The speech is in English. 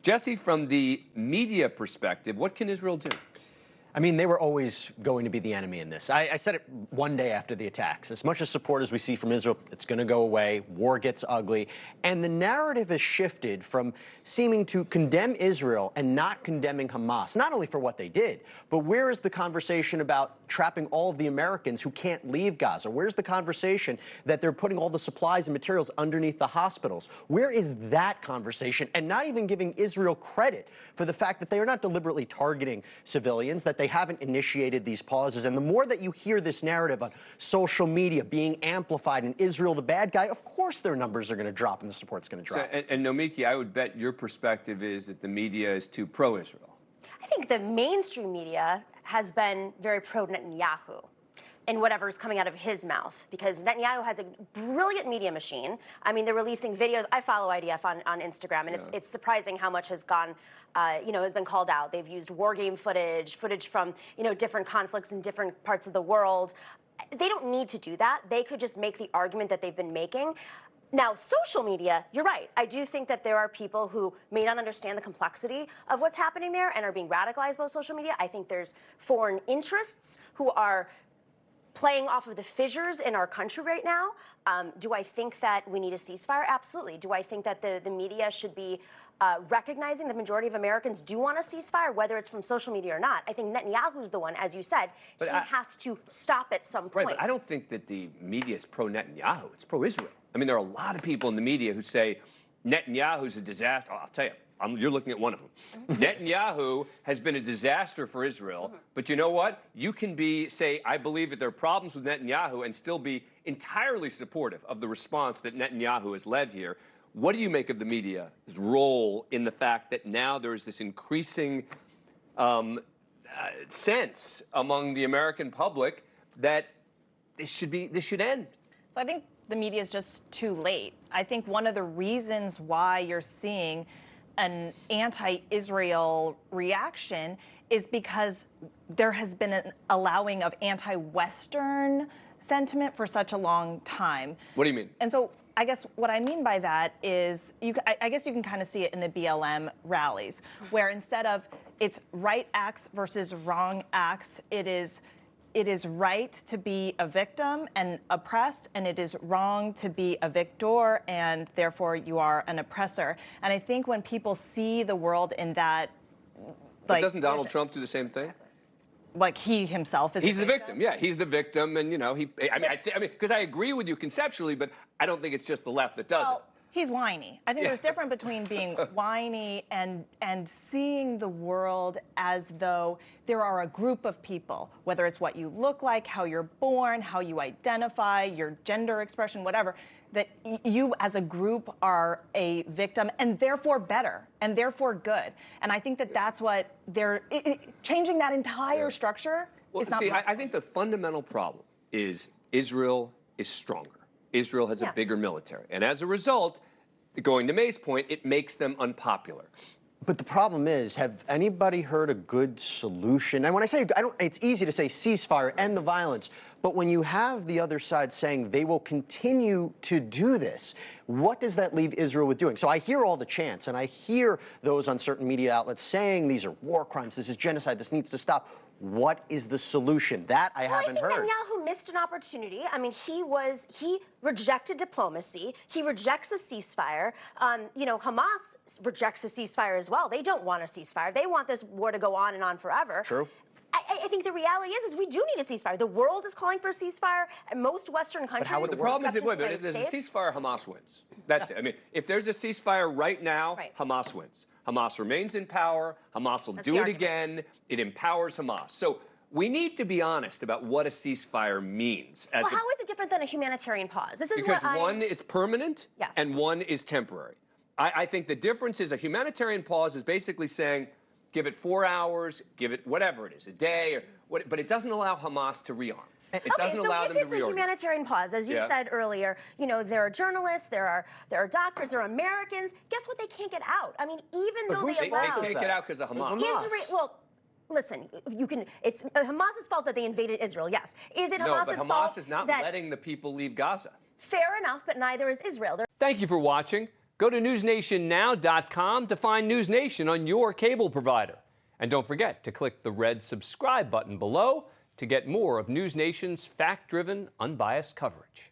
Jesse, from the media perspective, what can Israel do? I mean, they were always going to be the enemy in this. I said it one day after the attacks. As much as support as we see from Israel, it's going to go away. War gets ugly. And the narrative has shifted from seeming to condemn Israel and not condemning Hamas, not only for what they did, but where is the conversation about trapping all of the Americans who can't leave Gaza? Where's the conversation that they're putting all the supplies and materials underneath the hospitals? Where is that conversation? And not even giving Israel credit for the fact that they are not deliberately targeting civilians, that they haven't initiated these pauses. And the more that you hear this narrative on social media being amplified and Israel the bad guy, of course their numbers are going to drop and the support's going to drop. So, and Nomiki, I would bet your perspective is that the media is too pro-Israel. I think the mainstream media has been very pro-Netanyahu in whatever's coming out of his mouth, because Netanyahu has a brilliant media machine. I mean, they're releasing videos. I follow IDF on Instagram, and it's surprising how much has gone, has been called out. They've used war game footage from, different conflicts in different parts of the world. They don't need to do that. They could just make the argument that they've been making. Now, social media, you're right. I do think that there are people who may not understand the complexity of what's happening there and are being radicalized by social media. I think there's foreign interests who are playing off of the fissures in our country right now. Do I think that we need a ceasefire? Absolutely. Do I think that the media should be recognizing the majority of Americans do want a ceasefire, whether it's from social media or not? I think Netanyahu's the one, as you said, but he has to stop at some point. Right, but I don't think that the media is pro-Netanyahu. It's pro-Israel. I mean, there are a lot of people in the media who say Netanyahu's a disaster. I'll tell you. You're looking at one of them. Netanyahu has been a disaster for Israel, but you know what? You can say, I believe that there are problems with Netanyahu and still be entirely supportive of the response that Netanyahu has led here. What do you make of the media's role in the fact that now there is this increasing sense among the American public that this should end? So I think the media is just too late. I think one of the reasons why you're seeing an anti-Israel reaction is because there has been an allowing of anti-Western sentiment for such a long time. What do you mean? And so I guess what I mean by that is, I guess you can kind of see it in the BLM rallies, where instead of it's right acts versus wrong acts, it is right to be a victim and oppressed, and it is wrong to be a victor, and therefore you are an oppressor. And I think when people see the world in that, but doesn't Donald Trump do the same thing? Like he himself is. He's the victim. Yeah, he's the victim, and I mean, because I agree with you conceptually, but I don't think it's just the left that does it. He's whiny. I think there's a difference between being whiny and seeing the world as though there are a group of people, whether it's what you look like, how you're born, how you identify, your gender expression, whatever, that you as a group are a victim and therefore better and therefore good. And I think that that's what changing that entire structure is not possible. I think the fundamental problem is Israel is stronger. Israel has a bigger military. And as a result, going to May's point, it makes them unpopular. But the problem is, have anybody heard a good solution? And when I say, it's easy to say ceasefire, end the violence. But when you have the other side saying they will continue to do this, what does that leave Israel with doing? So I hear all the chants, and I hear those on certain media outlets saying these are war crimes, this is genocide, this needs to stop. What is the solution? That I haven't heard. I think Netanyahu missed an opportunity. I mean, he rejected diplomacy. He rejects a ceasefire. Hamas rejects a ceasefire as well. They don't want a ceasefire. They want this war to go on and on forever. True. I think the reality is we do need a ceasefire. The world is calling for a ceasefire, and most Western countries. But the problem is, if there's a ceasefire, Hamas wins. That's it. I mean, if there's a ceasefire right now, Hamas wins. Hamas remains in power. Hamas will do it again. It empowers Hamas. So we need to be honest about what a ceasefire means. Well, how is it different than a humanitarian pause? This is because one is permanent and one is temporary. I think the difference is a humanitarian pause is basically saying, give it 4 hours, give it whatever it is, a day, but it doesn't allow Hamas to rearm. It doesn't allow them to reorganize. If it's a humanitarian pause, as you said earlier, there are journalists, there are doctors, there are Americans. Guess what? They can't get out. I mean, even though they can't get out because of Hamas. Well, listen, it's Hamas's fault that they invaded Israel. Yes, is it Hamas's fault? No, but Hamas is not letting the people leave Gaza. Fair enough, but neither is Israel. Thank you for watching. Go to newsnationnow.com to find NewsNation on your cable provider. And don't forget to click the red subscribe button below to get more of NewsNation's fact-driven, unbiased coverage.